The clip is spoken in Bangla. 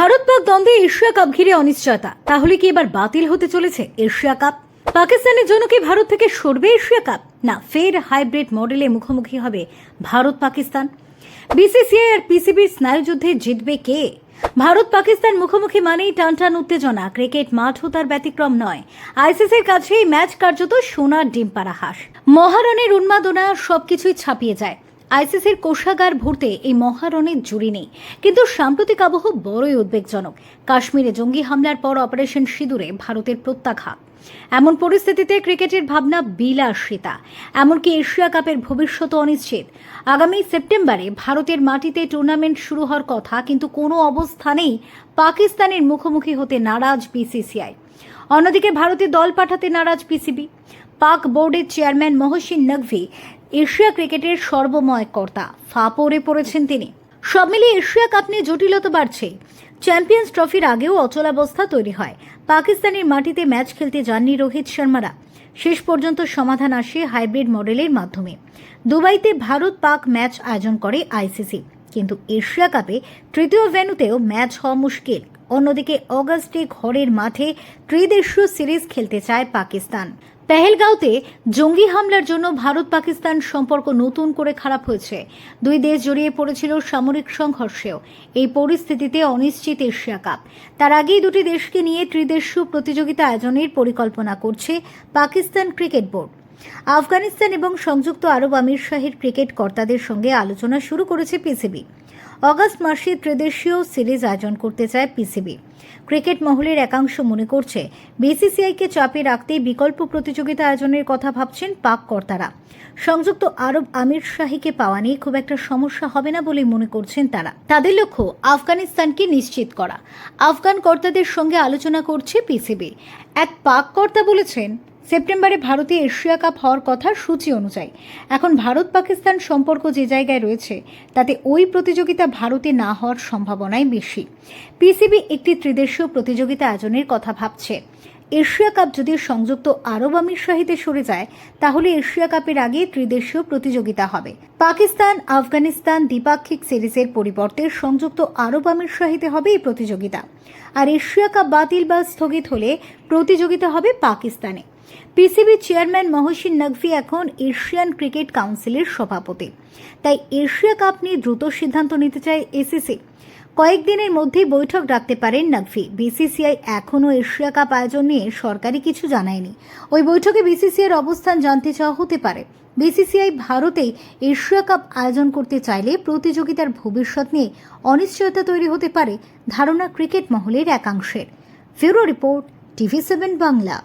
ভারত পাক দ্বন্দ্বে এশিয়া কাপ ঘিরে অনিশ্চয়তা। তাহলে কি এবার বাতিল হতে চলেছে এশিয়া কাপ? পাকিস্তানের জন্য কি ভারত থেকে সরবে এশিয়া কাপ, না ফের হাইব্রিড মডেলে মুখোমুখি হবে ভারত পাকিস্তান? বিসিসিআই আর পিসিবির স্নায়ুযুদ্ধে জিতবে কে? ভারত পাকিস্তান মুখোমুখি মানেই টানটান উত্তেজনা। ক্রিকেট মাঠও তার ব্যতিক্রম নয়। আইসিসির কাছে এই ম্যাচ কার্যত সোনার ডিম পাড়া হাঁস। মহারণের উন্মাদনা সবকিছুই ছাপিয়ে যায়। আইসিসির কোষাগার ভরতে এই মহারণের জুড়ি নেই, কিন্তু সাম্প্রতিক আবহ বড়ই উদ্বেগজনক। কাশ্মীরে জঙ্গি হামলার পর অপারেশন সিঁদুরে ভারতের প্রত্যাঘাত। এমন পরিস্থিতিতে ক্রিকেটের ভাবনা বিলাসিতা, এমনকি এশিয়া কাপের ভবিষ্যৎ অনিশ্চিত। আগামী সেপ্টেম্বরে ভারতের মাটিতে টুর্নামেন্ট শুরু হওয়ার কথা, কিন্তু কোনো অবস্থানেই পাকিস্তানের মুখোমুখি হতে নারাজ বিসিসিআই। অন্যদিকে ভারতে দল পাঠাতে নারাজ পিসিবি। পাক বোর্ডের চেয়ারম্যান মহসিন নকভি এশিয়া ক্রিকেটের সর্বময় কর্তা, ফাঁপড়ে পড়েছেন তিনি। সব মিলিয়ে এশিয়া কাপ নিয়ে জটিলতা বাড়ছে। চ্যাম্পিয়ন্স ট্রফির আগেও অচলাবস্থা তৈরি হয়। পাকিস্তানের মাটিতে ম্যাচ খেলতে যাননি রোহিত শর্মারা। শেষ পর্যন্ত সমাধান আসে হাইব্রিড মডেলের মাধ্যমে। দুবাইতে ভারত পাক ম্যাচ আয়োজন করে আইসিসি, কিন্তু এশিয়া কাপে তৃতীয় ভেন্যুতেও ম্যাচ হওয়া মুশকিল। অন্যদিকে অগাস্টে ঘরের মাঠে ত্রিদেশীয় সিরিজ খেলতে চায় পাকিস্তান। পেহেলগাঁওতে জঙ্গি হামলার জন্য ভারত পাকিস্তান সম্পর্ক নতুন করে খারাপ হয়েছে। দুই দেশ জড়িয়ে পড়েছিল সামরিক সংঘর্ষেও। এই পরিস্থিতিতে অনিশ্চিত এশিয়া কাপ। তার আগেই দুটি দেশকে নিয়ে ত্রিদেশীয় প্রতিযোগিতা আয়োজনের পরিকল্পনা করছে পাকিস্তান ক্রিকেট বোর্ড। আফগানিস্তান এবং সংযুক্ত আরব আমিরশাহীর ক্রিকেট কর্তাদের সঙ্গে আলোচনা শুরু করেছে পিসিবি। অগাস্ট মাসে ত্রিদেশীয় সিরিজ আয়োজন করতে চায় পিসিবি। ক্রিকেট মহলের একাংশ মনে করছে বিসিসিআইকে চাপে রাখতেই বিকল্প প্রতিযোগিতা আয়োজনের কথা ভাবছেন পাক কর্তারা। সংযুক্ত আরব আমিরশাহীকে পাওয়া নিয়ে খুব একটা সমস্যা হবে না বলে মনে করছেন তারা। তাদের লক্ষ্য আফগানিস্তানকে নিশ্চিত করা। আফগান কর্তাদের সঙ্গে আলোচনা করছে পিসিবি। এক পাক কর্তা বলেছেন, সেপ্টেম্বরে ভারতে এশিয়া কাপ হওয়ার কথা সূচি অনুযায়ী। এখন ভারত পাকিস্তান সম্পর্ক যে জায়গায় রয়েছে, তাতে ওই প্রতিযোগিতা ভারতে না হওয়ার সম্ভাবনাই বেশি। পিসিবি একটি ত্রিদেশীয় প্রতিযোগিতা আয়োজনের কথা ভাবছে। এশিয়া কাপ যদি সংযুক্ত আরব আমিরশাহীতে সরে যায়, তাহলে এশিয়া কাপের আগে ত্রিদেশীয় প্রতিযোগিতা হবে। পাকিস্তান আফগানিস্তান দ্বিপাক্ষিক সিরিজের পরিবর্তে সংযুক্ত আরব আমিরশাহীতে হবে এই প্রতিযোগিতা। আর এশিয়া কাপ বাতিল বা স্থগিত হলে প্রতিযোগিতা হবে পাকিস্তানে। পিসিবি চেয়ারম্যান মহসিন নকভি এখন এশিয়ান ক্রিকেট কাউন্সিলের সভাপতি। তাই এশিয়া কাপ নিয়ে দ্রুত সিদ্ধান্ত নিতে চায় এসিসি। কয়েকদিনের মধ্যেই বৈঠক ডাকতে পারেন নকভি। বিসিসিআই এখনও এশিয়া কাপ আয়োজন নিয়ে সরকারি কিছু জানায়নি। ওই বৈঠকে বিসিসিআইয়ের অবস্থান জানতে চাওয়া হতে পারে। বিসিসিআই ভারতে এশিয়া কাপ আয়োজন করতে চাইলে প্রতিযোগিতার ভবিষ্যৎ নিয়ে অনিশ্চয়তা তৈরি হতে পারে ধারণা ক্রিকেট মহলের একাংশের। Bureau report, TV7 Bangla.